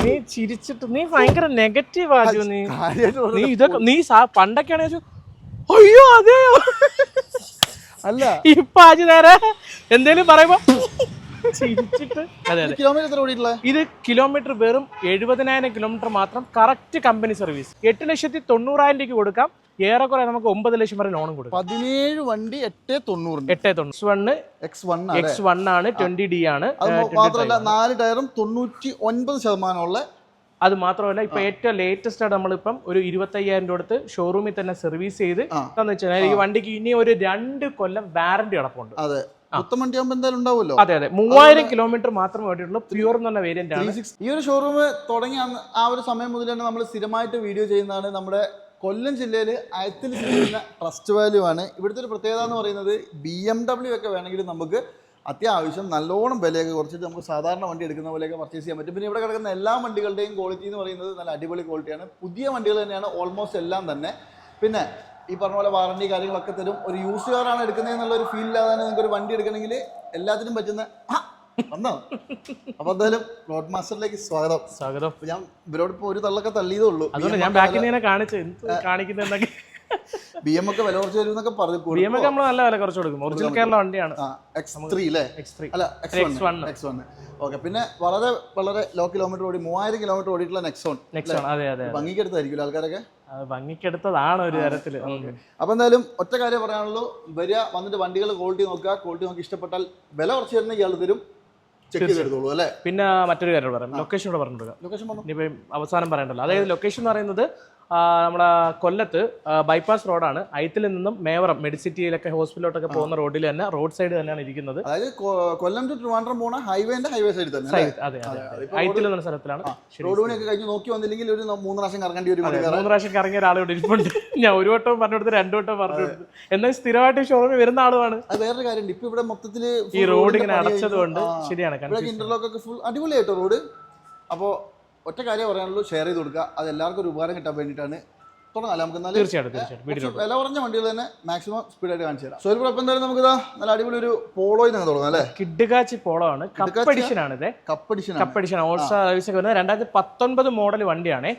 നീ ചിരിച്ചിട്ട് നീ ഭയങ്കര നെഗറ്റീവ് ആജു. നീ ഇതൊക്കെ നീ പണ്ടൊക്കെയാണ് അയ്യോ അതെയോ അല്ല ഇപ്പൊ ആജു നേരെ എന്തേലും പറയുമ്പോ ചിരിച്ചിട്ട്. അതെ അതെ. ഇത് കിലോമീറ്റർ വെറും 70,000 കിലോമീറ്റർ മാത്രം. Correct company service. 8,90,000 രൂപയ്ക്ക് കൊടുക്കാം. ഏറെക്കുറെ നമുക്ക് 9 ലക്ഷം വരെ ലോണും കൊടുക്കാം. 17 വണ്ടി 890. X1 ആണ്, 20D ആണ്. മാത്രമല്ല 4 ടയറും 99% അത് മാത്രമല്ല ഇപ്പൊ ഏറ്റവും ലേറ്റസ്റ്റ് ആയിട്ട് നമ്മളിപ്പം ഒരു 25,000 രൂപ കൊടുത്ത് ഷോറൂമിൽ തന്നെ സർവീസ് ചെയ്ത് വെച്ചാൽ ഈ വണ്ടിക്ക് ഇനി ഒരു 2 കൊല്ലം വാറന്റി കിടപ്പുണ്ട്. അതെ അതെ അതെ 3000 കിലോമീറ്റർ മാത്രമേ വേണ്ടിയിട്ടുള്ളൂ. പ്യൂർ എന്ന് പറഞ്ഞ വേരിയന്റ് ആണ്. ഈ ഒരു ഷോറൂം തുടങ്ങിയ ആ ഒരു സമയം മുതൽ തന്നെ നമ്മൾ സ്ഥിരമായിട്ട് വീഡിയോ ചെയ്യുന്നതാണ്. നമ്മുടെ കൊല്ലം ജില്ലയിൽ അയത്തിൽ ചെയ്യുന്ന ട്രസ്റ്റ് വാല്യൂ ആണ്. ഇവിടുത്തെ ഒരു പ്രത്യേകത എന്ന് പറയുന്നത് BMW ഒക്കെ വേണമെങ്കിൽ നമുക്ക് അത്യാവശ്യം നല്ലോണം വിലയൊക്കെ കുറച്ചിട്ട് നമുക്ക് സാധാരണ വണ്ടി എടുക്കുന്ന പോലെയൊക്കെ പർച്ചേസ് ചെയ്യാൻ പറ്റും. പിന്നെ ഇവിടെ കിടക്കുന്ന എല്ലാ വണ്ടികളുടെയും ക്വാളിറ്റി എന്ന് പറയുന്നത് നല്ല അടിപൊളി ക്വാളിറ്റിയാണ്. പുതിയ വണ്ടികൾ തന്നെയാണ് ഓൾമോസ്റ്റ് എല്ലാം തന്നെ. പിന്നെ ഈ പറഞ്ഞ പോലെ വാറണ്ടി കാര്യങ്ങളൊക്കെ തരും. ഒരു യൂസ് കാറാണ് എടുക്കുന്നത് എന്നുള്ള ഒരു ഫീൽ ഇല്ലാതെ നിങ്ങൾക്ക് ഒരു വണ്ടി എടുക്കണമെങ്കിൽ എല്ലാത്തിനും പറ്റുന്ന വന്നോ. അപ്പൊ എന്തായാലും റോഡ് മാസ്റ്ററിലേക്ക് സ്വാഗതം. ഞാൻ ഇവരോട് ഇപ്പൊ ഒരു തള്ളൊക്കെ തള്ളിയതേ ഉള്ളൂ. ഞാൻ BM ഒക്കെ വില കുറച്ച് വരും എന്നൊക്കെ പറഞ്ഞു. നല്ല വില കുറച്ച് കൊടുക്കും. ഒറിജിനൽ കേരള വണ്ടിയാണ്. X3 അല്ലേ? അല്ല X1. ഓക്കെ. പിന്നെ വളരെ വളരെ ലോ കിലോമീറ്റർ ഓടി 3000 കിലോമീറ്റർ ഓടിയിട്ടുള്ള നെക്സോൺ. ഭംഗിക്കെടുത്തായിരിക്കും ആൾക്കാരൊക്കെ. ഭംഗിക്കെടുത്തതാണ് ഒരു തരത്തില്. അപ്പൊ എന്തായാലും ഒറ്റ കാര്യം പറയാനുള്ളൂ. വന്നിട്ട് വണ്ടികൾ ക്വാളിറ്റി നോക്കുക. ക്വാളിറ്റി നോക്കി ഇഷ്ടപ്പെട്ടാൽ വില കുറച്ച് തരുന്ന ഇയാൾ തരും. ചെക്ക് ചെയ്തെടുത്തോളൂ അല്ലേ? പിന്നെ മറ്റൊരു കാര്യം പറയാം. ലൊക്കേഷൻ കൂടെ പറഞ്ഞിട്ട് അവസാനം പറയണ്ടല്ലോ. അതായത് ലൊക്കേഷൻ എന്ന് പറയുന്നത് നമ്മുടെ കൊല്ലത്ത് ബൈപ്പാസ് റോഡാണ്. അയത്തിൽ നിന്നും മേവറം മെഡിസിറ്റിയിലൊക്കെ ഹോസ്പിറ്റലിലോട്ടൊക്കെ പോകുന്ന റോഡിൽ തന്നെ റോഡ് സൈഡ് തന്നെയാണ് ഇരിക്കുന്നത്. അതായത് കൊല്ലം ടു ട്രിവാൻഡ്രം പോകുന്ന ഹൈവേ സൈഡ് തന്നെ. അതെ അയത്തിൽ എന്ന സ്ഥലത്തിലാണ്. റോഡ് പണിയൊക്കെ കഴിഞ്ഞ് നോക്കി വന്നില്ലെങ്കിൽ ഒരു 3 പ്രാവശ്യം കറങ്ങേണ്ടി വരും. 3 പ്രാവശ്യം കറങ്ങിയ ഒരാളോട് ഇരിപ്പുണ്ട്. ഞാൻ ഒരു വട്ടവും പറഞ്ഞു കൊടുത്ത് 2 വട്ടം പറഞ്ഞു കൊടുത്തു. എന്നാൽ സ്ഥിരമായിട്ട് ഷോറൂമിൽ വരുന്ന ആളുമാണ്. അത് വേറൊരു കാര്യമുണ്ട്. ഇപ്പൊ ഇവിടെ മൊത്തത്തില് ഈ റോഡ് ഇങ്ങനെ അടച്ചത് കൊണ്ട് ശരിയാണ്. ഇന്റർലോക്ക് ഒക്കെ ഫുൾ അടിപൊളിയായിട്ടോ റോഡ്. അപ്പോൾ ഒറ്റ കാര്യം പറയാനുള്ളൂ, ഷെയർ ചെയ്ത് കൊടുക്കുക. അത് എല്ലാവർക്കും ഒരു ഉപകാരം കിട്ടാൻ വേണ്ടിയിട്ടാണ്. തുടങ്ങാം നമുക്ക്. തീർച്ചയായിട്ടും വില കുറഞ്ഞ വണ്ടികൾ തന്നെ മാക്സിമം സ്പീഡായിട്ട് കാണിച്ചു തരാം. സോ ഒരു കുഴപ്പം എന്തായാലും നമുക്ക് നല്ല അടിപൊളി ഒരു പോളോ തുടങ്ങാം അല്ലേ? കിഡ്കാച്ചി പോളോ ആണ്. കപ്പ് എഡിഷൻ ആണ്. ഇത് കപ്പ് എഡിഷൻ ഓൾസോ സർവീസ് ഒക്കെ വരുന്നത് 2019 മോഡൽ വണ്ടിയാണ്.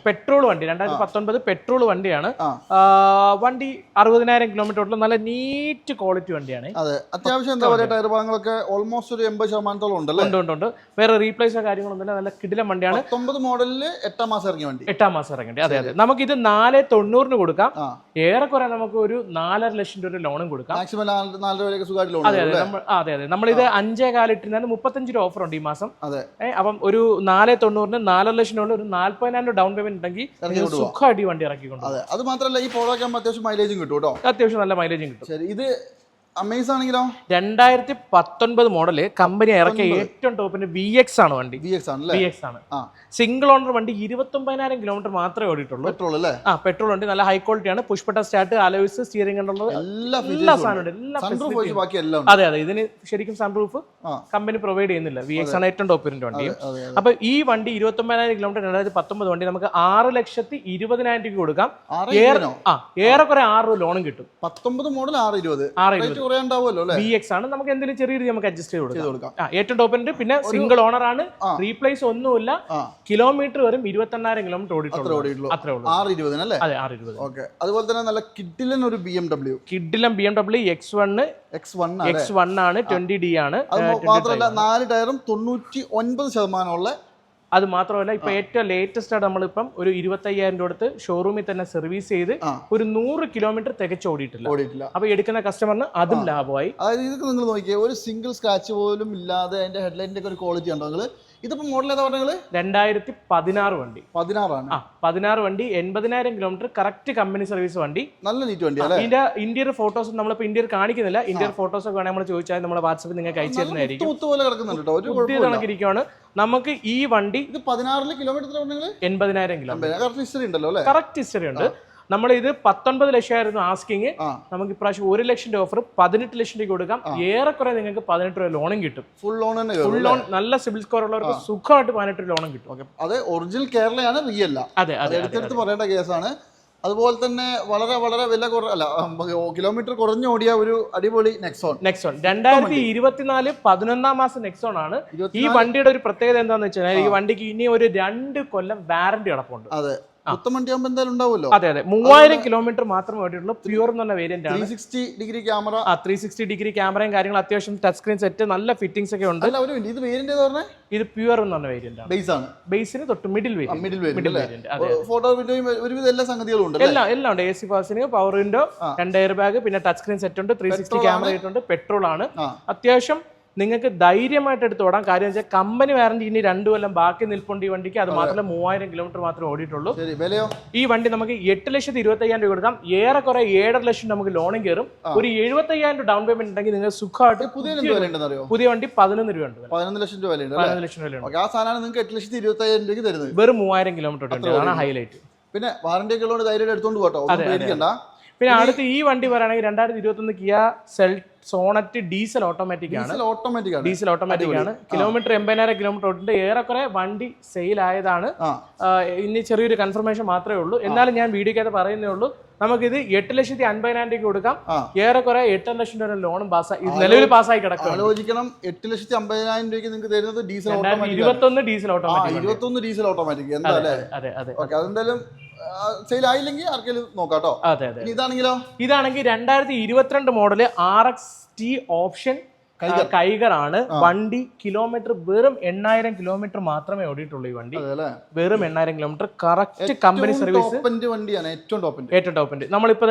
പെട്രോൾ വണ്ടി 2019 പെട്രോൾ വണ്ടിയാണ്. വണ്ടി 60,000 കിലോമീറ്റർ ഓടുള്ള നല്ല നീറ്റ് ക്വാളിറ്റി വണ്ടിയാണ്. അതെ, അത്യാവശ്യം എന്താ പറയുക, ടയർ ഭാഗങ്ങളൊക്കെ ഓൾമോസ്റ്റ് ഒരു 80% ഉണ്ടല്ലോ. ഉണ്ട്. വേറെ റീപ്ലേസോ കാര്യങ്ങളൊന്നുമില്ല. നല്ല കിടിലം വണ്ടിയാണ്. 19 മോഡലില് 8 മാസം ഇറങ്ങിയ വണ്ടി. 8 മാസം ഇറങ്ങിയ. അതെ. നമുക്ക് ഇത് 490 കൊടുക്കാം. ഏറെക്കുറെ നമുക്ക് ഒരു 4.5 ലക്ഷം രൂപ ലോണും കൊടുക്കാം. മാക്സിമം 4 രൂപ സുഖമായിട്ട് ലോൺ. അതെ. നമ്മളിത് 5.4 ഇട്ടിരുന്നാലും 35 രൂപ ഓഫർ ഉണ്ട് ഈ മാസം. അപ്പം ഒരു 490 4 ലക്ഷം രൂപ ഒരു 40,000 ഡൗൺ പേയ്മെന്റ് ഉണ്ടെങ്കിൽ സുഖമായിട്ട് വണ്ടി ഇറക്കിക്കൊണ്ട്. അത് മാത്രമല്ല ഈ പോളോ അത്യാവശ്യം മൈലേജും കിട്ടും കേട്ടോ. അത്യാവശ്യം നല്ല മൈലേജും കിട്ടും. ശരി, ഇത് അമേസ് ആണെങ്കിലോ 2019 മോഡല് കമ്പനി ഇറക്കിയ ഏറ്റവും ടോപ്പിന്റെ VX ആണ് വണ്ടി. VX ആണ്. സിംഗിൾ ഓണർ വണ്ടി. 29,000 കിലോമീറ്റർ മാത്രമേ ഓടിയിട്ടുള്ളൂ. പെട്രോൾ അല്ലേ? പെട്രോൾ വണ്ടി. നല്ല ഹൈ ക്വാളിറ്റി ആണ്. Push button start, alloys, steering control, എല്ലാ സാധനവും. അതെ. ഇതിന് ശരിക്കും സൺറൂഫ് കമ്പനി പ്രൊവൈഡ് ചെയ്യുന്നില്ല. VX ആണ് ഏറ്റവും ടോപ്പിന്റെ വണ്ടി. അപ്പൊ ഈ വണ്ടി 29,000 കിലോമീറ്റർ 2019 വണ്ടി നമുക്ക് 6,20,000 രൂപ കൊടുക്കാം. ഏറെക്കുറെ 6 രൂപ ലോണും കിട്ടും. 19 മോഡൽ 620 VX ആണ്. നമുക്ക് എന്തെങ്കിലും ചെറിയ രീതി നമുക്ക് അഡ്ജസ്റ്റ് ചെയ്ത് കൊടുക്കാം. ഏറ്റവും ടോപ്പിന്റെ. പിന്നെ സിംഗിൾ ഓണർ ആണ്. റീപ്ലേസ് ഒന്നുമില്ല. കിലോമീറ്റർ വരും 28,000 കിലോമീറ്റർ ഓടിയിട്ടുള്ളൂ. അത്രേ ഉള്ളൂ. 620 അല്ലേ? അതെ, 620. ഓക്കെ. അതുപോലെ തന്നെ നല്ല കിഡിലൻ ഒരു BMW X1 ആണ്. 20D ആണ്. മാത്രമല്ല 4 ടയറും 99% ഉള്ള. അത് മാത്രമല്ല ഇപ്പൊ ഏറ്റവും ലേറ്റസ്റ്റ് ആയിട്ട് നമ്മളിപ്പം ഒരു 25,000 രൂപ കൊടുത്ത് ഷോറൂമിൽ തന്നെ സർവീസ് ചെയ്ത് ഒരു 100 കിലോമീറ്റർ തികച്ച് ഓടിയിട്ടില്ല. അപ്പൊ എടുക്കുന്ന കസ്റ്റമറിന് അതും ലാഭമായി. അതായത് ഇതൊക്കെ നിങ്ങൾ നോക്കിയേ, ഒരു സിംഗിൾ സ്ക്രാച്ച് പോലും ഇല്ലാതെ അതിന്റെ ഹെഡ്ലൈറ്റിന്റെ ഒക്കെ ഒരു ക്വാളിറ്റി ഉണ്ടോ നിങ്ങൾ? ഇതിപ്പോ മോഡൽ ഏതാ പറഞ്ഞത്? 2016 വണ്ടി. 16 വണ്ടി. 80,000 കിലോമീറ്റർ. കറക്റ്റ് കമ്പനി സർവീസ് വണ്ടി. നല്ല നീറ്റ് വണ്ടി അല്ലേ? ഇതിന്റെ ഇന്റീരിയർ ഫോട്ടോസ് നമ്മളിപ്പോ ഇന്റീരിയർ കാണിക്കുന്നില്ല. ഇന്റീരിയർ ഫോട്ടോസ് ഒക്കെ വേണമെങ്കിൽ നമ്മൾ ചോദിച്ചാൽ നമ്മുടെ വാട്സാപ്പിൽ നിങ്ങൾക്ക് അയച്ചു തരുന്നതായിരിക്കും. കണക്കിരിക്കുകയാണ് നമുക്ക് ഈ വണ്ടി. ഇത് 16 കിലോമീറ്റർ 80,000 കിലോമീറ്റർ. ഹിസ്റ്ററി ഉണ്ടല്ലോ അല്ലേ? കറക്റ്റ് ഹിസ്റ്ററി ഉണ്ട്. നമ്മൾ ഇത് 19 ലക്ഷമായിരുന്നു ആസ്കിങ്. നമുക്ക് ഇപ്രാവശ്യം 1 ലക്ഷം രൂപ ഓഫർ 18 ലക്ഷം രൂപ കൊടുക്കാം. ഏറെക്കുറെ നിങ്ങൾക്ക് 18 രൂപ ലോണും കിട്ടും. Full loan. നല്ല സിബിൽ സ്കോർ ഉള്ളവർക്ക് സുഖമായിട്ട് 18 രൂപ ലോണും കിട്ടും. അത് ഒറിജിനൽ കേരളയാണ്, റിയൽ അല്ല. അതെ. എടുത്തെടുത്ത് പറയേണ്ട കേസാണ്. അതുപോലെ തന്നെ വളരെ വളരെ വില അല്ല കിലോമീറ്റർ കുറഞ്ഞ് ഓടിയ ഒരു അടിപൊളി നെക്സോൺ 2024 11 മാസം നെക്സോൺ ആണ്. ഈ വണ്ടിയുടെ ഒരു പ്രത്യേകത എന്താണെന്ന് വെച്ചാൽ ഈ വണ്ടിക്ക് ഇനി ഒരു 2 കൊല്ലം വാറന്റി കിടപ്പുണ്ട്. അതെ, പുത്തമണ്ടിയാകുമ്പോൾ എന്തായാലും ഉണ്ടാവുമല്ലോ. അതെ 3000 കിലോമീറ്റർ മാത്രമേ ഓടിയിട്ടുള്ളൂ. പ്യൂർ എന്ന് പറഞ്ഞ വേരിയന്റ് ആണ്. 360 ഡിഗ്രി ക്യാമറ, 360 ഡിഗ്രി ക്യാമറയും കാര്യങ്ങളും, അത്യാവശ്യം ടച്ച് സ്ക്രീൻ സെറ്റ്, നല്ല ഫിറ്റിംഗ്സ് ഒക്കെ ഉണ്ട്. ഇത് വേരിയന്റ് പറഞ്ഞാൽ ഇത് പ്യൂർ എന്ന് പറഞ്ഞ വേരിയന്റ് ആണ്. ബേസ് ആണ്, ബേസിന് തൊട്ട് മിഡിൽ വേരിയന്റ്. ഫോട്ടോ ഒരുവിധ എല്ലാ സംഗതികളും ഉണ്ട്. എല്ലാം ഉണ്ട്. AC ഫാസിന്, പവർ വിൻഡോ, 2 എയർ ബാഗ്, പിന്നെ ടച്ച് സ്ക്രീൻ സെറ്റ് ഉണ്ട്, 360 ക്യാമറ ആയിട്ടുണ്ട്, പെട്രോൾ ആണ്. അത്യാവശ്യം നിങ്ങൾക്ക് ധൈര്യമായിട്ട് എടുത്ത് ഓടാം. കാര്യം വെച്ചാൽ കമ്പനി വാറന്റി ഇനി 2 കൊല്ലം ബാക്കി നിൽപ്പുണ്ട് ഈ വണ്ടിക്ക്. അത് മാത്രമല്ല 3000 കിലോമീറ്റർ മാത്രമേ ഓടിയിട്ടുള്ളൂ. ഈ വണ്ടി നമുക്ക് 8,25,000 രൂപ കൊടുക്കാം. ഏറെക്കുറെ 7.5 ലക്ഷം നമുക്ക് ലോണും കയറും. ഒരു 75,000 രൂപ ഡൗൺ പേയ്മെന്റ് ഉണ്ടെങ്കിൽ നിങ്ങൾ സുഖമായിട്ട് പുതിയ വണ്ടി 11 രൂപ ഉണ്ട്. 11 ലക്ഷം രൂപ വിലയുണ്ട്. 11 ലക്ഷം വിലയുണ്ട്. ആ സാധനം നിങ്ങൾക്ക് 8,25,000 രൂപയ്ക്ക് തരുന്നത്. വെറും 3000 കിലോമീറ്റർ ഉണ്ട്. അതാണ് ഹൈലൈറ്റ്. പിന്നെ വാറന്റി ഒക്കെ ഉള്ളതുകൊണ്ട് ധൈര്യം എടുത്തോണ്ട് പോട്ടോ, പേടിക്കണ്ട. പിന്നെ അടുത്ത് ഈ വണ്ടി പറയുകയാണെങ്കിൽ 2021 കിയ സോണറ്റ് ഡീസൽ ഓട്ടോമാറ്റിക് ആണ്. ഡീസൽ ഓട്ടോമാറ്റിക് ആണ്. കിലോമീറ്റർ 80,000 കിലോമീറ്റർ ഓടിണ്ട്. ഏറെക്കുറെ വണ്ടി സെയിൽ ആയതാണ്. ഇനി ചെറിയൊരു കൺഫർമേഷൻ മാത്രമേ ഉള്ളൂ. എന്നാലും ഞാൻ വീഡിയോക്കകത്ത് പറയുന്നേ ഉള്ളൂ. നമുക്കിത് 8,50,000 രൂപ കൊടുക്കാം. ഏറെക്കുറെ 8 ലക്ഷം രൂപ ലോണും നിലവിൽ പാസ്സായി കിടക്കും. ആലോചിക്കണം, 8,50,000 രൂപയ്ക്ക് നിങ്ങൾക്ക് തരുന്നത് diesel 21 diesel automatic. 21 diesel automatic. എന്തായാലും അതെന്തായാലും സെയിൽ ആയില്ലെങ്കിൽ ആർക്കെങ്കിലും നോക്കാട്ടോ. ഇതാണെങ്കിൽ 2022 മോഡല് RXT ഓപ്ഷൻ കൈഗർ ആണ്. വണ്ടി കിലോമീറ്റർ വെറും 8,000 കിലോമീറ്റർ മാത്രമേ ഓടിയിട്ടുള്ളൂ. ഈ വണ്ടി വെറും 8,000 കിലോമീറ്റർ. കറക്റ്റ് കമ്പനി സർവീസ്, ഏറ്റവും ടോപ്പിന്റെ. നമ്മളിപ്പോ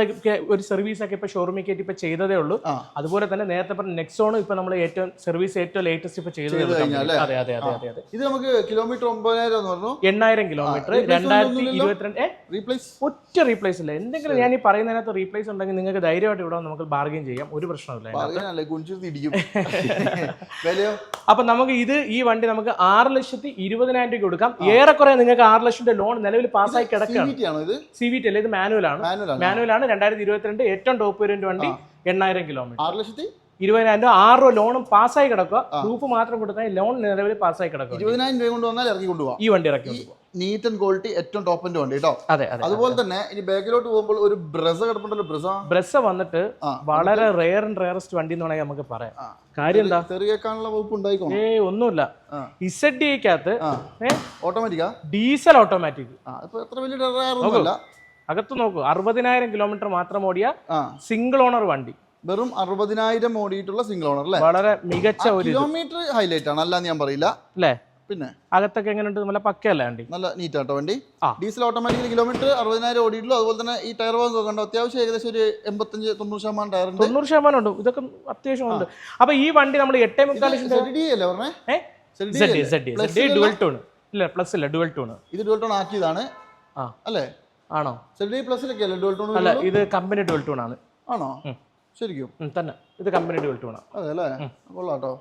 ഒരു സർവീസ് ഒക്കെ ഇപ്പൊ ഷോറൂമിൽ കയറ്റി ഇപ്പൊ ചെയ്തതേ ഉള്ളൂ. അതുപോലെ തന്നെ നേരത്തെ പറഞ്ഞ നെക്സോണും ഇപ്പൊ നമ്മൾ ഏറ്റവും സർവീസ് ഏറ്റവും ലേറ്റസ്റ്റ് ഇപ്പൊ ചെയ്തത്. അതെ. ഇത് നമുക്ക് കിലോമീറ്റർ 8,000 കിലോമീറ്റർ 2022 ഒറ്റ റീപ്ലേസ് ഇല്ല. എന്തെങ്കിലും ഞാൻ ഈ പറയുന്നതിനകത്ത് റീപ്ലേസ് ഉണ്ടെങ്കിൽ നിങ്ങൾക്ക് ധൈര്യമായിട്ട് ഇവിടെ നമുക്ക് ബാർഗെയിൻ ചെയ്യാം. ഒരു പ്രശ്നമില്ല. അപ്പൊ നമുക്ക് ഈ വണ്ടി നമുക്ക് 6,20,000 രൂപ കൊടുക്കാം. ഏറെക്കുറെ നിങ്ങൾക്ക് 6 ലക്ഷം രൂപ ലോൺ നിലവിൽ പാസ്സായി കിടക്കുകയാണ്. CVT അല്ല, ഇത് മാനുവൽ ആണ്. 2022 ഏറ്റവും ടോപ്പ് വേരിയന്റ് വണ്ടി. 8,000 കിലോമീറ്റർ 6,20,000 രൂപ 6 രൂപ ലോണും പാസ്സായി കിടക്കുക. പ്രൂഫ് മാത്രം കൊടുത്താൽ ലോൺ നിലവിൽ പാസ്സായി കിടക്കുക. 20,000 രൂപ കൊണ്ടുവന്നാൽ ഇറക്കി കൊണ്ടുപോകാം. ഈ വണ്ടി ഇറക്കി കൊണ്ടുപോകാം. നീറ്റ് ആൻഡ് ക്വാളിറ്റി, ഏറ്റവും ടോപ്പിന്റെ വണ്ടി കേട്ടോ. അതുപോലെ തന്നെ ഇനി ബാക്കിലോട്ട് പോകുമ്പോൾ ഒരു ബ്രസ കിടപ്പുണ്ടല്ലോ. ബ്രസ വന്നിട്ട് വളരെ റെയർ ആൻഡ് റെയറസ്റ്റ് വണ്ടി എന്ന് വേണമെങ്കിൽ നമുക്ക് പറയാം. കാര്യം എന്താ, ചെറിയേക്കാനുള്ള വകുപ്പ് ഉണ്ടായിക്കോ? ഒന്നുമില്ല. ZDക്കകത്ത് ഓട്ടോമാറ്റിക്കാ, ഡീസൽ ഓട്ടോമാറ്റിക്. എത്ര വലിയ അകത്ത് നോക്കൂ, 60,000 കിലോമീറ്റർ മാത്രം ഓടിയ സിംഗിൾ ഓണർ വണ്ടി. വെറും 60,000 ഓടിയിട്ടുള്ള സിംഗിൾ ഓണർ അല്ലേ? വളരെ മികച്ച ഒരു കിലോമീറ്റർ ഹൈലൈറ്റ് ആണ്, അല്ലാന്ന് ഞാൻ പറയില്ല അല്ലേ. പിന്നെ അകത്തൊക്കെ എങ്ങനെയുണ്ട്? നല്ല പക്കയല്ലേ വണ്ടി? നല്ല നീറ്റ് ആട്ടോ വണ്ടി. Diesel automatically kilometre 60,000 ഓടിയിട്ടുള്ളൂ. അതുപോലെ തന്നെ ഈ ടയർ ഭാഗം നോക്കണ്ടോ, അത്യാവശ്യം ഏകദേശം ഒരു 85-90% ടയർ ഉണ്ട്. 90% ഉണ്ട്. ഇതൊക്കെ അത്യാവശ്യം ഉണ്ട്. അപ്പൊ ഈ വണ്ടി നമ്മൾ 8.25 ഡുവൽ ടൂൺ ഇല്ല, പ്ലസ് ഇല്ല, ഡുവൽ ടൂൺ. ഇത് ഡുവൽ ടൂൺ ആക്കിയതാണ് അല്ലേ? ആണോ? പ്ലസിലൊക്കെ അല്ലേ ഡുവൽ ടൂൺ? അല്ല, ഇത് കമ്പനി ഡുവൽ ടൂൺ ആണ്. ആണോ? ശരിക്കും തന്നെ ഇത് കമ്പനി ഡുവൽ ടൂൺ ആണ്. അതെ അല്ലേ? കൊള്ളാട്ടോ.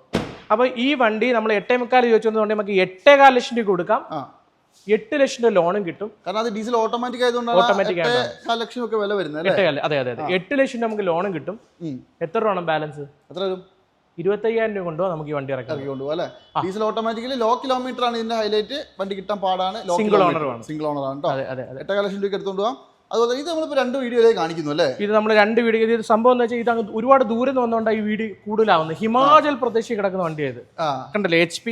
അപ്പൊ ഈ വണ്ടി നമ്മൾ 8.25 ചോദിച്ചതുകൊണ്ട് നമുക്ക് 8.25 ലക്ഷം രൂപ കൊടുക്കാം. 8 ലക്ഷം രൂപ ലോണും കിട്ടും. കാരണം അത് ഡീസൽ ഓട്ടോമാറ്റിക് ആയതുകൊണ്ട് 8 ലക്ഷം ഒക്കെ വില വരുന്നത്. അതെ 8 ലക്ഷം രൂപ നമുക്ക് ലോണും കിട്ടും. എത്ര രൂപ ബാലൻസ്? എത്ര വരും? 25,000 രൂപ കൊണ്ടോ നമുക്ക് ഈ വണ്ടി ഇറക്കി കൊണ്ടുപോകും അല്ലേ? ഡീസൽ ഓട്ടോമാറ്റിക്കലി ലോ കിലോമീറ്റർ ആണ് ഇതിന്റെ ഹൈലൈറ്റ്. വണ്ടി കിട്ടാൻ പാടാണ്. സിംഗിൾ ഓണർ ആണ് കേട്ടോ. 8 ലക്ഷം രൂപ എടുത്തുകൊണ്ട് പോകാം. അതുപോലെ ഇത് നമ്മളിപ്പോൾ 2 വീഡിയോയിലേക്ക് കാണിക്കുന്നു അല്ലേ? ഇത് നമ്മൾ 2 വീഡിയോ. ഇത് സംഭവം എന്ന് വെച്ചാൽ ഇത് അങ്ങ് ഒരുപാട് ദൂരം നിന്ന് വന്നുകൊണ്ടാണ് ഈ വീഡിയോ കൂടുതലാവുന്നത്. ഹിമാചൽ പ്രദേശിൽ കിടക്കുന്ന വണ്ടിയായത് കണ്ടല്ലേ, HP.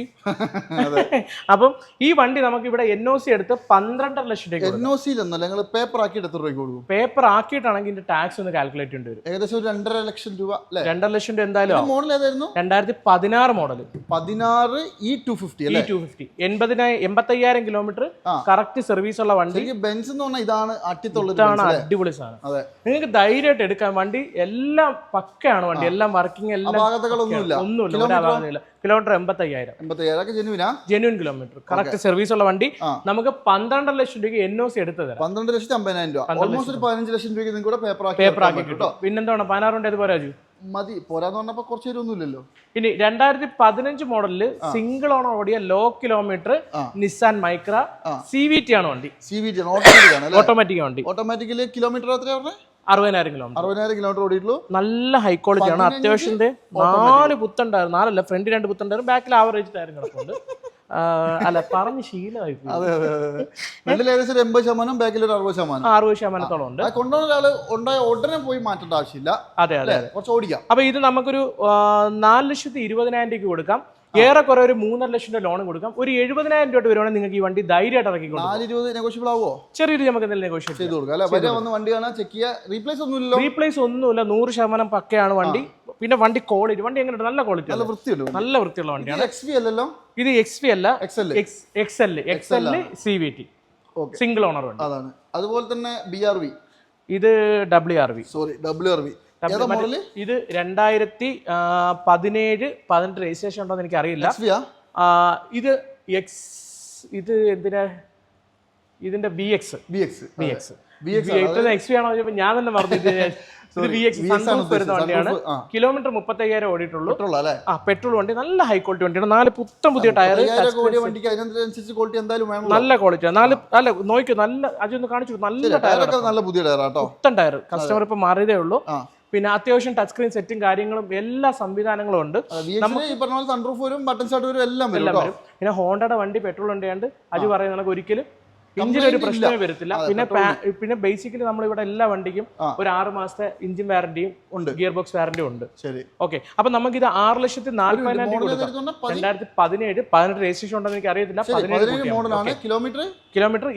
അപ്പം ഈ വണ്ടി നമുക്ക് ഇവിടെ NOC എടുത്ത് 12.5 ലക്ഷം രൂപ. NOC നിങ്ങൾ പേപ്പർ ആക്കിയിട്ട് എത്ര രൂപ കൊടുക്കും? പേപ്പർ ആക്കിയിട്ടാണെങ്കിൽ ഇതിന്റെ ടാക്സ് ഒന്ന് കാൽക്കുലേറ്റ് ചെയ്യേണ്ടി വരും. ഏകദേശം ഒരു 2.5 ലക്ഷം രൂപ. 2.5 ലക്ഷം രൂപ എന്തായാലും. മോഡൽ ഏതായിരുന്നു? 2016 മോഡൽ. 16 E250 അല്ലേ? E250 85,000 കിലോമീറ്റർ കറക്റ്റ് സർവീസ് ഉള്ള വണ്ടി. ബെൻസ് എന്ന് പറഞ്ഞാൽ ഇതാണ് അട്ടിത്തുള്ള അടിപൊളി സാധനം. നിങ്ങൾക്ക് ധൈര്യമായിട്ട് എടുക്കാൻ. വണ്ടി എല്ലാം പക്കയാണ്. വണ്ടി എല്ലാം വർക്കിംഗ്, എല്ലാം ഒന്നുമില്ല. Kilometre 85,000 genuine kilometre correct service ഉള്ള വണ്ടി. നമുക്ക് 12 ലക്ഷം രൂപ NOC എടുത്ത് തരാം. 12,50,000 രൂപ. ഓൾമോസ്റ്റ് ഒരു 15 ലക്ഷം രൂപയ്ക്ക് നിങ്ങൾക്ക് പേപ്പർ ആക്കി കിട്ടും. പിന്നെന്താണ് 16 പോരാജു മതി. പോരാന്ന് പറഞ്ഞപ്പോ കുറച്ച് പേരൊന്നുമില്ലല്ലോ. ഇനി 2015 മോഡലില് സിംഗിൾ ഓണർ ഓടിയ low kilometre Nissan Micra CVT ആണ് വണ്ടി. CVT ഓട്ടോമാറ്റിക് വണ്ടി. ഓട്ടോമാറ്റിക്കലി കിലോമീറ്റർ എത്രയാണ്? 60,000 കിലോമീറ്റർ ഓടിയിട്ടുള്ളൂ. നല്ല ഹൈ ക്വാളിറ്റി ആണ്. അത്യാവശ്യം 4 പുത്തുണ്ടായിരുന്നു. 4 ഫ്രണ്ട് 2 പുത്തുണ്ടായിരുന്നു. ബാക്കിൽ ആവറേജ് ടയർ കിടപ്പുണ്ട്. അല്ല പറഞ്ഞ് ശീലമായി അതെ അതെ അതെ ഫ്രണ്ടിൽ ഏകദേശം ഒരു 80%, ബാക്കിൽ ഒരു 60%. 60% ഉണ്ട്. കൊണ്ടുവന്ന ഒരാള് ഉണ്ടായ ഉടനെ പോയി മാറ്റേണ്ട ആവശ്യമില്ല. അതെ അതെ കുറച്ച് ഓടിക്കാം. അപ്പൊ ഇത് നമുക്കൊരു 4,20,000 രൂപയ്ക്ക് കൊടുക്കാം. ഏറെക്കുറെ ഒരു 3.5 ലക്ഷം രൂപ ലോൺ കൊടുക്കാം. ഒരു 70,000 രൂപ വരുവാണെങ്കിൽ നിങ്ങൾക്ക് ഈ വണ്ടി ധൈര്യമായിട്ട് ഇറക്കിക്കൊണ്ടു. 420 നെഗോഷ്യബിൾ ആവോ? ചെറിയൊരു നമുക്ക് എന്തെങ്കിലും നെഗോഷിയേറ്റ് ചെയ്ത് കൊടുക്കാം അല്ലെ? വന്ന് വണ്ടി കാണാൻ ചെക്ക് ചെയ്യുക. റീപ്ലേസ് ഒന്നുമില്ലല്ലോ? റീപ്ലേസ് ഒന്നുമില്ല, 100% പക്കയാണ് വണ്ടി. പിന്നെ വണ്ടി ക്വാളിറ്റി, വണ്ടി എങ്ങനെയുണ്ട്? നല്ല ക്വാളിറ്റി, നല്ല വൃത്തിയുള്ളൂ, നല്ല വൃത്തിയുള്ള വണ്ടിയാണ്. XV അല്ലല്ലോ? ഇത് XV അല്ല, XL CVT, സിംഗിൾ ഓണർ വണ്ടി. അതാണ്. അതുപോലെ തന്നെ BRV, ഇത് WRV. Sorry WRV. ഇത് 2017-18 രജിസ്ട്രേഷൻ ഉണ്ടോ എന്ന് എനിക്ക് അറിയില്ല. ഇത് ഇത് എന്തിനാ? ഇതിന്റെ VX ആണോ? ഞാൻ തന്നെ മറന്നിട്ട്. വരുന്ന വണ്ടിയാണ്. കിലോമീറ്റർ 35,000 ഓടിയിട്ടുള്ളൂ. പെട്രോൾ വണ്ടി, നല്ല ഹൈ ക്വാളിറ്റി വണ്ടിയാണ്. 4 പുത്തൻ പുതിയ ടയർ, നല്ല ക്വാളിറ്റി. അല്ല നോക്കിയോ, നല്ല അതൊന്ന് കാണിച്ചു, നല്ല ടയർ, നല്ല പുതിയ ടയർ, പുത്തൻ ടയർ. കസ്റ്റമർ ഇപ്പൊ മാറിയതേ ഉള്ളൂ. പിന്നെ അത്യാവശ്യം ടച്ച് സ്ക്രീൻ സെറ്റും കാര്യങ്ങളും എല്ലാ സംവിധാനങ്ങളും ഉണ്ട്. പിന്നെ ഹോണ്ടയുടെ വണ്ടി പെട്രോൾ വണ്ടിയാണ്ട് അജു പറയുന്ന ഒരിക്കലും എഞ്ചിൻ ഒരു പ്രശ്നമേ വരത്തില്ല. പിന്നെ ബേസിക്കലി നമ്മൾ ഇവിടെ എല്ലാ വണ്ടിക്കും ഒരു 6 മാസത്തെ എഞ്ചിൻ വാറന്റിയും ഉണ്ട്, ഗിയർ ബോക്സ് വാറന്റിയും ഉണ്ട്. ഓക്കെ, അപ്പൊ നമുക്ക് ഇത് 6,40,000 കൊടുക്കാം. 2017-18 രജിസ്ട്രേഷൻ ഉണ്ടെന്ന് എനിക്ക് അറിയത്തില്ല. 17 മോഡലാണ്. കിലോമീറ്റർ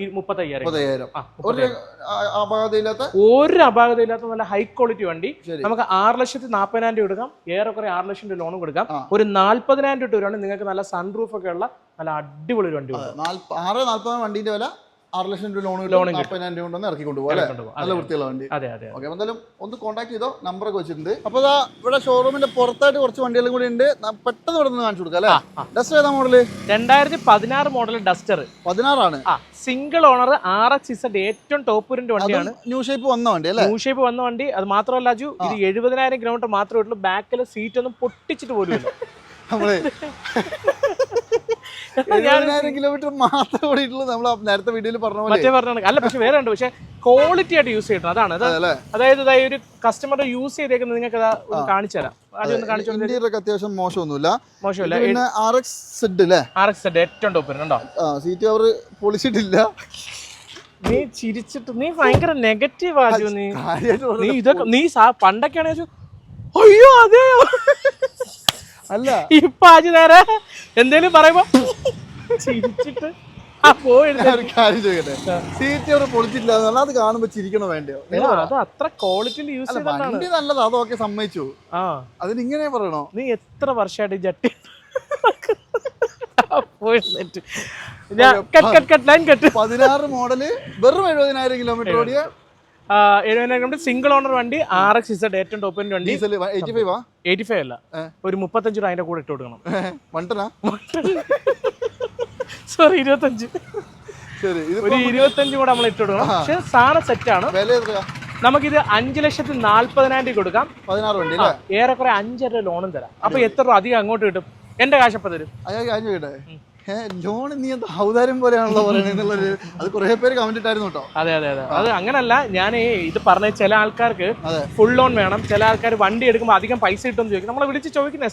35,000. ഒരു അപാകതയില്ലാത്ത നല്ല ഹൈ ക്വാളിറ്റി വണ്ടി. നമുക്ക് 6,40,000 രൂപ കൊടുക്കാം. ഏറെക്കുറെ 6 ലക്ഷം രൂപ ലോണും കൊടുക്കാം. ഒരു 40,000 രൂപ വരുവാണെങ്കിൽ നിങ്ങൾക്ക് നല്ല സൺറൂഫ് ഒക്കെ ഉള്ള നല്ല അടിപൊളി ഒരു വണ്ടി. 6,40,000 വണ്ടിന്റെ വില 6 ലക്ഷം രൂപ ലോൺ 40,000 രൂപ കൊണ്ടൊന്ന് ഇറക്കി കൊണ്ടുപോകും. നല്ല വൃത്തിയുള്ള വണ്ടി. ഓക്കെ, എന്തായാലും ഒന്ന് കോൺടാക്ട് ചെയ്തോ, നമ്പറൊക്കെ വെച്ചിട്ടുണ്ട്. അപ്പൊ ഇവിടെ ഷോറൂമിന്റെ പുറത്തായിട്ട് കുറച്ച് വണ്ടികളും കൂടി ഉണ്ട്. പെട്ടെന്ന് ഇവിടെ നിന്ന് കാണിച്ചു കൊടുക്കാം അല്ലേ? ഡസ്റ്റർ ഏതാ മോഡല്? 2016 model Duster. 16 ആണ്. സിംഗിൾ ഓണർ, RXZ ഏറ്റവും ടോപ്പ് വേരിയന്റ് വണ്ടിയാണ്. ന്യൂ ഷേപ്പ് വന്ന വണ്ടി അല്ലേ? ന്യൂ ഷേപ്പ് വന്ന വണ്ടി. അത് മാത്രമല്ല അജു, ഇത് 70,000 കിലോമീറ്റർ മാത്രമേ ഉള്ളൂ. ബാക്കിലെ സീറ്റ് ഒന്നും പൊട്ടിച്ചിട്ട് പോലും ഇല്ല. നമ്മള് 70,000 കിലോമീറ്റർ മാത്രമേ ഓടിയിട്ടുള്ളൂ. നമ്മൾ നേരത്തെ വീഡിയോയിൽ പറഞ്ഞ അല്ല, പക്ഷെ വേറെ ഉണ്ട്. പക്ഷെ ക്വാളിറ്റി ആയിട്ട് യൂസ് ചെയ്യണം, അതാണ്. അതായത് ഒരു കസ്റ്റമർ യൂസ് ചെയ്തേക്കുന്നത് നിങ്ങൾക്ക് കാണിച്ചു തരാം. അത്യാവശ്യം മോശമൊന്നുമില്ല. പിന്നെ RXZ ഏറ്റവും ടോപ്പ് ഉണ്ടോ? സീറ്റ് കവർ പൊളിച്ചിട്ടില്ല. നീ ചിരിച്ചിട്ട് നീ ഭയങ്കര നെഗറ്റീവ് ആജു. നീ ഇതൊക്കെ നീ പണ്ടൊക്കെയാണ് അയ്യോ അതെയോ അല്ല, ഇപ്പൊ ആജു നേരെ എന്തേലും പറയുമ്പോ ചിരിച്ചിട്ട് സീറ്റ് പൊളിച്ചില്ല. അത് കാണുമ്പോ ചിരിക്കണോ വേണ്ടയോ? അത് അത്ര ക്വാളിറ്റിയിൽ യൂസ് ചെയ്താണ്. വണ്ടി നല്ലത്, അതൊക്കെ സമ്മതിച്ചു. അതിനിങ്ങനെ പറയണോ? നീ എത്ര വർഷമായിട്ട് ജട്ടി 16 മോഡല്, വെറും 70,000 കിലോമീറ്റർ ഓടിയ 70,000 സിംഗിൾ ഓണർ വണ്ടി. RXZ ഏറ്റവും ടോപ്പ് വണ്ടി. 85 അല്ല, ഒരു 35 രൂപ അതിന്റെ കൂടെ ഇട്ട് കൊടുക്കണം. സോറി, 25. ഒരു 25 കൂടെ നമ്മൾ ഇട്ട് കൊടുക്കണം. പക്ഷെ സാധനം സെറ്റാണ്. നമുക്കിത് 5,40,000 കൊടുക്കാം. 16 വണ്ടി. ഏറെക്കുറെ 5 രൂപ ലോണും തരാം. അപ്പൊ എത്ര രൂപ അധികം അങ്ങോട്ട് കിട്ടും? എന്റെ കാശപ്പ തരും. ലോൺ നീ എന്താ ഔദാര്യം പോലെയാണല്ലോ പറയുന്നത്. അത് കുറെ പേര് കമന്റ് ഇട്ടായിരുന്നു കേട്ടോ. അതെ അതെ അതെ, അത് അങ്ങനല്ല. ഞാൻ ഇത് പറഞ്ഞ ചില ആൾക്കാർക്ക് ഫുൾ ലോൺ വേണം, ചില ആൾക്കാർ വണ്ടി എടുക്കുമ്പോൾ അധികം പൈസ കിട്ടുമെന്ന് ചോദിക്കും. നമ്മളെ വിളിച്ച് ചോദിക്കുന്ന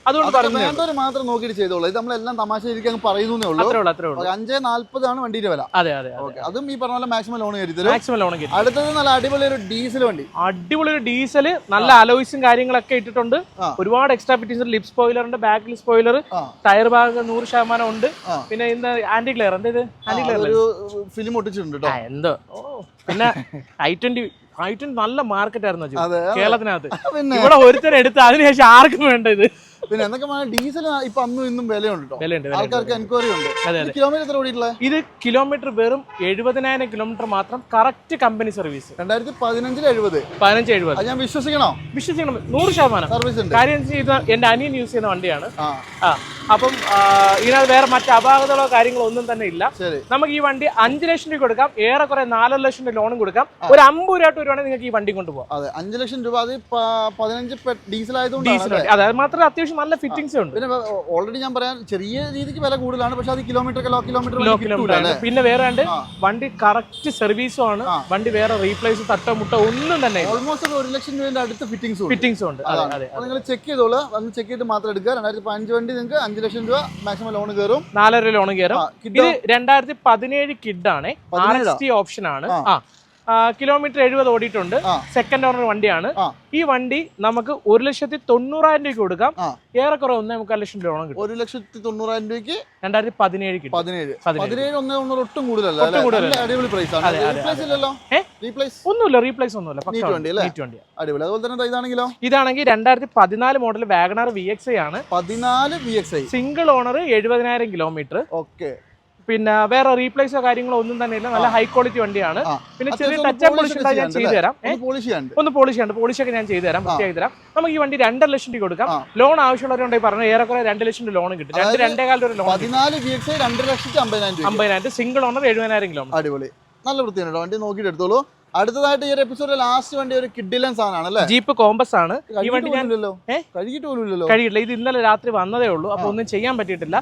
അതുകൊണ്ട് മാത്രം നോക്കിയിട്ട് ചെയ്തോളൂ. ഇത് നമ്മളെല്ലാം തമാശ രീതിക്ക് പറയുന്നേ ഉള്ളൂ. 5,40 ആണ് വണ്ടിയുടെ വില. അതെ അതെ, അതും ഈ പറഞ്ഞ പോലെ മാക്സിമം ലോൺ കരുതലും. മാക്സിമം ലോൺ കരുതി. അടുത്തത് നല്ല അടിപൊളി ഒരു ഡീസൽ വണ്ടി. അടിപൊളി ഒരു ഡീസൽ, നല്ല അലോയ്സും കാര്യങ്ങളൊക്കെ ഇട്ടിട്ടുണ്ട്. ഒരുപാട് എക്സ്ട്രാ ഫിറ്റിംഗ്സ്, ലിപ് സ്പോയിലറിന്റെ, ബാക്കിൽ സ്പോയിലർ, ടയർ ഭാഗം 100% ഉണ്ട്. പിന്നെ ആന്റി ക്ലിയർ ഫിലിം ഒട്ടിച്ചിട്ടുണ്ട് എന്തോ. പിന്നെ i20 നല്ല മാർക്കറ്റ് ആയിരുന്നു കേരളത്തിനകത്ത്. ഇവിടെ ഒരുത്തരം എടുത്ത് അതിനുശേഷം ആർക്കും വേണ്ട ഇത്. പിന്നെ എന്തൊക്കെ ഡീസൽ ഇപ്പൊ അന്നും ഇന്നും വിലയുണ്ട്, ആൾക്കാർക്ക് എൻക്വയറി ഉണ്ട്. കിലോമീറ്റർ ഓടിയിട്ടുള്ള ഇത് കിലോമീറ്റർ വെറും 70,000 കിലോമീറ്റർ മാത്രം. Correct company service. 2015 70. ഞാൻ വിശ്വസിക്കണം 100%. സർവീസ് ഉണ്ട്. കാര്യം എന്റെ അനിയൻ യൂസ് ചെയ്യുന്ന വണ്ടിയാണ്. അപ്പം ഇതിനകത്ത് വേറെ മറ്റു അപാകതകളോ കാര്യങ്ങളോ ഒന്നും തന്നെ ഇല്ല. നമുക്ക് ഈ വണ്ടി 5 ലക്ഷം രൂപ കൊടുക്കാം. ഏറെക്കുറെ 4 ലക്ഷം രൂപ ലോണും കൊടുക്കാം. ഒരു 50 രൂപ വരുവാണെങ്കിൽ നിങ്ങൾക്ക് ഈ വണ്ടി കൊണ്ടുപോകാം. 5 ലക്ഷം രൂപ. അത് 15 ഡീസൽ ആയതുകൊണ്ട്. അതെ, അത് മാത്രമേ അത്യാവശ്യം അത്യാവശ്യം നല്ല ഫിറ്റിംഗ്സ് ഉണ്ട്. പിന്നെ ഓൾറെഡി ഞാൻ പറയാൻ ചെറിയ രീതിക്ക് വില കൂടുതലാണ്, പക്ഷെ അത് ലോ കിലോമീറ്റർ പിന്നെ വേറെ വണ്ടി കറക്റ്റ് സർവീസും ആണ്. വണ്ടി വേറെ റീപ്ലേസ് തട്ടോ മുട്ടോ ഒന്നും തന്നെ ഓൾമോസ്റ്റ് 1 ലക്ഷം രൂപയുടെ അടുത്ത് ഫിറ്റിംഗ്സ് ഉണ്ട്. നിങ്ങൾ ചെക്ക് ചെയ്തോളൂ, വന്ന് ചെക്ക് ചെയ്തിട്ട് മാത്രം എടുക്കുക. 2015 വണ്ടി നിങ്ങൾക്ക് 5 ലക്ഷം രൂപ മാക്സിമം ലോൺ കയറും, 4.5 ലോൺ കയറും. ഇത് 2017 കിഡാണ്, RST ഓപ്ഷൻ ആണ്. കിലോമീറ്റർ 70 ഓടിയിട്ടുണ്ട്. സെക്കൻഡ് ഓണർ വണ്ടിയാണ്. ഈ വണ്ടി നമുക്ക് 1,90,000 രൂപയ്ക്ക് കൊടുക്കാം. ഏറെക്കുറെ 1.25 ലക്ഷം ലോൺ കിട്ടും. 1,90,000 രൂപയ്ക്ക് 2017 കിട്ടും. 17 ഒട്ടും കൂടുതലല്ല, അടിപൊളി പ്രൈസ് ആണ്. ഒന്നുമില്ല, റീപ്ലേസ് ഒന്നുമില്ല, വണ്ടി അടിപൊളി. അതുപോലെ തന്നെ ഇതാണെങ്കിൽ 2014 മോഡൽ വാഗണർ VXi ആണ്. 14 VXi single owner, 70,000 kilometre. Okay. പിന്നെ വേറെ റീപ്ലേസോ കാര്യങ്ങളോ ഒന്നും തന്നെ ഇല്ല. നല്ല ഹൈ ക്വാളിറ്റി വണ്ടിയാണ്. പിന്നെ ചെറിയ ടച്ച് ആൻഡ് പോളിഷ് ഉണ്ടായി ഞാൻ ചെയ്തു തരാം. ഒന്ന് പോളിഷൊക്കെ ഞാൻ ചെയ്തു തരാം, വൃത്തിയാക്കി തരാം. നമുക്ക് ഈ വണ്ടി 2.5 ലക്ഷം രൂപ കൊടുക്കാം. ലോൺ ആവശ്യമുള്ളവരുണ്ടെങ്കിൽ പറഞ്ഞാൽ ഏറെക്കുറെ 2 ലക്ഷം രൂപ ലോൺ കിട്ടും. 2.5 രൂപ loan. 14 VXi 2,50,000 single owner, 70,000 kilometre. അടിപൊളി, നല്ല വൃത്തിയാണ് വണ്ടി, നോക്കിയിട്ട് എടുത്തോളൂ. അടുത്തതായിട്ട് ഈ ഒരു എപ്പിസോഡിൽ ലാസ്റ്റ് വണ്ടി ഒരു കിഡിലൻ സാധനമാണ് അല്ലേ? ജീപ്പ് കോമ്പസ് ആണ്. ഈ വണ്ടി ഞാൻ കഴിയില്ല. ഇത് ഇന്നലെ രാത്രി വന്നതേ ഉള്ളൂ, അപ്പൊ ഒന്നും ചെയ്യാൻ പറ്റിയിട്ടില്ല.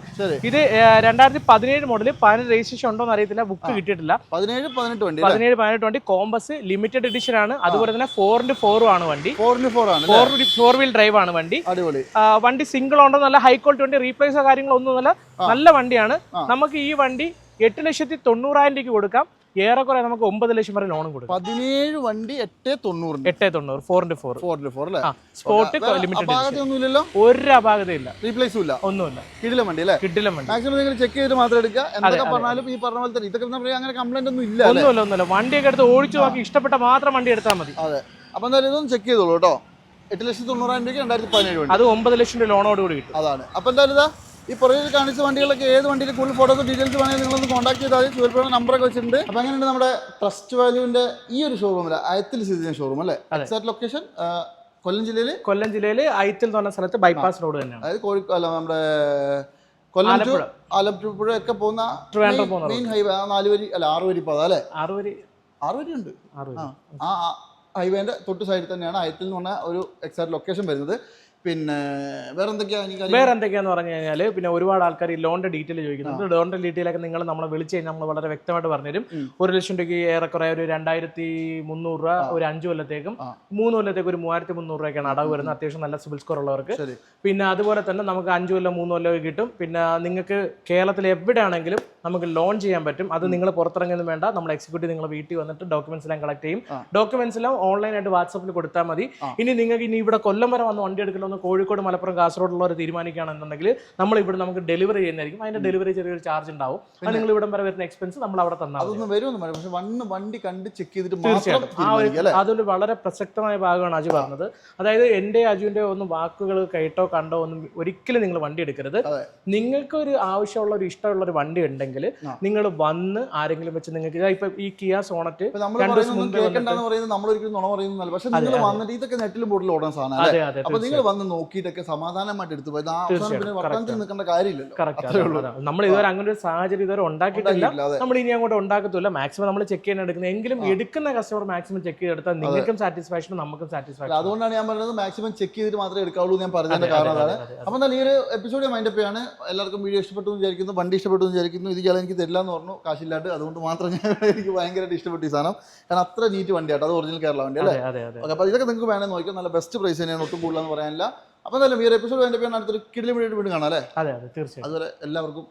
ഇത് 2017 മോഡൽ, 15 രജിസ്ട്രേഷൻ ഉണ്ടോ എന്ന് അറിയത്തില്ല, ബുക്ക് കിട്ടിയിട്ടില്ല. 17-18 വണ്ടി കോമ്പസ് ലിമിറ്റഡ് എഡിഷൻ ആണ്. അതുപോലെ തന്നെ 4x4 ആണ് വണ്ടി. 4 വീൽ ഡ്രൈവ് ആണ് വണ്ടി. വണ്ടി സിംഗിൾ ഓണർ, നല്ല ഹൈ ക്വാളിറ്റി വണ്ടി, റീപ്ലേസോ കാര്യങ്ങളോ ഒന്നും നല്ല വണ്ടിയാണ്. നമുക്ക് ഈ വണ്ടി 8,90,000 രൂപയ്ക്ക് കൊടുക്കാം. ഏറെക്കുറെ നമുക്ക് 9 ലക്ഷം വരെ ലോണും കൊടുക്കും. 17 വണ്ടി 890 4x4 അല്ലേ? സ്പോർട്ട് ലിമിറ്റഡ്, ഒരു അപാകതയില്ല, റീപ്ലേസും ഇല്ല, ഒന്നുമില്ല. കിടിലം വണ്ടി അല്ലേ? കിടിലം വണ്ടി. മാക്സിമം നിങ്ങൾ ചെക്ക് ചെയ്ത് മാത്രം എടുക്കുക. എന്തൊക്കെ പറഞ്ഞാലും ഈ പറഞ്ഞ പോലെ തന്നെ ഇതൊക്കെ അങ്ങനെ കംപ്ലൈന്റ് ഒന്നും ഇല്ല. ഒന്നുമില്ല. വണ്ടിയൊക്കെ എടുത്ത് ഓടിച്ചു നോക്കി ഇഷ്ടപ്പെട്ട മാത്രം വണ്ടി എടുത്താൽ മതി. അതെ. അപ്പൊ എന്തായാലും ഇതൊന്നും ചെക്ക് ചെയ്തോളൂ കേട്ടോ. 8,90,000 രൂപയ്ക്ക് 2017 വണ്ടി, അത് 9 ലക്ഷം രൂപ ലോണോട് കൂടി കിട്ടും. അതാണ്. അപ്പൊ എന്തായാലും ഈ പുറകിൽ കാണിച്ച വണ്ടികളൊക്കെ ഏത് വണ്ടിയിൽ കൂടുതൽ ഫോട്ടോസ് ഡീറ്റെയിൽസ് വേണമെങ്കിൽ നിങ്ങളൊന്ന് കോൺടാക്ട് ചെയ്താൽ മതി. ചുവൽപ്പുഴ നമ്പറൊക്കെ വെച്ചിട്ടുണ്ട്. അപ്പോൾ അങ്ങനെയുണ്ട് നമ്മുടെ ട്രസ്റ്റ് വാല്യൂവിന്റെ ഈ ഒരു ഷോറൂമിൽ, അയത്തിൽ സ്ഥിതി ചെയ്യുന്ന ഷോറൂം അല്ലേ? എക്സാക്ട് ലൊക്കേഷൻ കൊല്ലം ജില്ലയിൽ അയത്തിൽ എന്ന് പറഞ്ഞ സ്ഥലത്ത് ബൈപ്പാസ് റോഡ് തന്നെയാണ്. അതായത് കോഴിക്കോട് നമ്മുടെ കൊല്ലം ടു ആലപ്പുഴ ഒക്കെ പോകുന്ന മെയിൻ ഹൈവേ, 4 വരി അല്ല 6 വരി പാത അല്ലേ? 6 വരി ഉണ്ട്. ആ ഹൈവേന്റെ തൊട്ട് സൈഡിൽ തന്നെയാണ് അയത്തിൽ എന്ന് പറഞ്ഞ ഒരു എക്സാക്ട് ലൊക്കേഷൻ വരുന്നത്. പിന്നെ വേറെ എന്തൊക്കെയാന്ന് പറഞ്ഞു കഴിഞ്ഞാൽ, പിന്നെ ഒരുപാട് ആൾക്കാർ ഈ ലോണിന്റെ ഡീറ്റെയിൽ ചോദിക്കുന്നുണ്ട്. ലോണിന്റെ ഡീറ്റെയിൽ ഒക്കെ നിങ്ങൾ നമ്മളെ വിളിച്ച് കഴിഞ്ഞാൽ നമ്മൾ വളരെ വ്യക്തമായിട്ട് പറഞ്ഞുതരും. 1 ലക്ഷം രൂപയ്ക്ക് ഏറെക്കുറെ ഒരു 2,300 രൂപ, ഒരു 5 കൊല്ലത്തേക്കും 3 കൊല്ലത്തേക്ക് ഒരു 3,300 രൂപയ്ക്കാണ് അടവ് വരുന്നത്, അത്യാവശ്യം നല്ല സിബിൽ സ്കോർ ഉള്ളവർക്ക്. പിന്നെ അതുപോലെ തന്നെ നമുക്ക് 5 കൊല്ലം 3 കൊല്ലം കിട്ടും. പിന്നെ നിങ്ങൾക്ക് കേരളത്തിൽ എവിടെയാണെങ്കിലും നമുക്ക് ലോൺ ചെയ്യാൻ പറ്റും. അത് നിങ്ങൾ പുറത്തിറങ്ങുന്നത് വേണ്ട, നമ്മൾ എക്സിക്യൂട്ടീവ് നിങ്ങളെ വീട്ടിൽ വന്നിട്ട് ഡോക്യുമെന്റ്സ് എല്ലാം കളക്ട് ചെയ്യും. ഡോക്യുമെന്റ്സ് എല്ലാം ഓൺലൈനായിട്ട് വാട്സാപ്പിൽ കൊടുത്താൽ മതി. നിങ്ങൾക്ക് ഇവിടെ കൊല്ലം വരെ വന്ന് വണ്ടി എടുക്കണമെന്ന് കോഴിക്കോട്, മലപ്പുറം, കാസർഗോഡുള്ളവർ തീരുമാനിക്കുകയാണെന്നുണ്ടെങ്കിൽ നമ്മൾ ഇവിടെ നമുക്ക് ഡെലിവറി ചെയ്യുന്നതായിരിക്കും. അതിന്റെ ഡെലിവറി ചെറിയൊരു ചാർജ് ഉണ്ടാവും. അത് നിങ്ങൾ ഇവിടെ വരെ വരുന്ന എക്സ്പെൻസ് നമ്മൾ അവിടെ തന്നാൽ വണ്ടി കണ്ട് ചെക്ക് ചെയ്തിട്ട് തീർച്ചയായിട്ടും അതൊരു വളരെ പ്രസക്തമായ ഭാഗമാണ് അജു പറഞ്ഞത്. അതായത് എന്റെ അജുവിന്റെ ഒന്നും വാക്കുകൾ കേട്ടോ കണ്ടോ ഒന്നും ഒരിക്കലും നിങ്ങൾ വണ്ടി എടുക്കരുത്. നിങ്ങൾക്ക് ഒരു ആവശ്യമുള്ള ഒരു ഇഷ്ടമുള്ള ഒരു വണ്ടി ഉണ്ടെങ്കിൽ നിങ്ങൾ വന്ന് ആരെങ്കിലും വെച്ച് നിങ്ങൾക്ക് ഇപ്പൊ ഈ കിയ സോണറ്റ് ഇതൊക്കെ നെറ്റിലും ബോർഡിൽ ഓടാൻ സാധനം നോക്കിയിട്ടൊക്കെ സമാധാനമായിട്ട് എടുത്തു പോയത്. നിൽക്കേണ്ട കാര്യമില്ലല്ലോ. നമ്മൾ ഇതുവരെ അങ്ങനെ ഒരു സാഹചര്യം ഇതുവരെ ഉണ്ടാക്കിയിട്ടില്ല, നമ്മൾ ഇനി അങ്ങോട്ട് ഉണ്ടാക്കത്തില്ല. മാക്സിമം നമ്മൾ ചെക്ക് ചെയ്യാൻ എടുക്കുന്നത്, എങ്കിലും എടുക്കുന്ന കസ്റ്റമർ മാക്സിമം ചെക്ക് ചെയ്തെടുത്താൽ നിങ്ങൾക്കും സാറ്റിസ്ഫാക്ഷനും നമുക്കും സാറ്റിസ്ഫാക്ഷൻ. അതുകൊണ്ടാണ് ഞാൻ പറഞ്ഞത് മാക്സിമം ചെക്ക് ചെയ്തിട്ട് മാത്രമേ എടുക്കാവുള്ളൂ ഞാൻ പറഞ്ഞതിന്റെ കാരണം അതാണ്. അപ്പോൾ എന്തായാലും ഈ ഒരു എപ്പിസോഡ് മൈൻഡപ്പ് ആണ്. എല്ലാവർക്കും വീഡിയോ ഇഷ്ടപ്പെട്ടു എന്ന് വിചാരിക്കുന്നു, വണ്ടി ഇഷ്ടപ്പെട്ടു എന്ന് വിചാരിക്കുന്നു. ഇത് ചെയ്യാൻ എനിക്ക് തരില്ല എന്ന് പറഞ്ഞു, കാശില്ലാണ്ട്. അതുകൊണ്ട് മാത്രം എനിക്ക് ഭയങ്കരമായിട്ട് ഇഷ്ടപ്പെട്ടു ഈ സാധനം. കാരണം അത്ര നീറ്റ് വണ്ടിയാട്ടോ, അത് ഒറിജിനൽ കേരള വണ്ടി അല്ലേ? അപ്പോൾ ഇതൊക്കെ നിങ്ങൾക്ക് വേണമെന്ന് നോക്കിയാൽ നല്ല ബെസ്റ്റ് പ്രൈസ് തന്നെയാണ്, ഒട്ടും കൂടുതലെന്ന് പറയാനില്ല. അപ്പോൾ എന്തായാലും ഈ ഒരു എപ്പിസോഡ് അതിൻ്റെ അടുത്തൊരു കിടിലം വീഡിയോ വീണ്ടും കാണാം അല്ലേ? തീർച്ചയായും. അതുപോലെ എല്ലാവർക്കും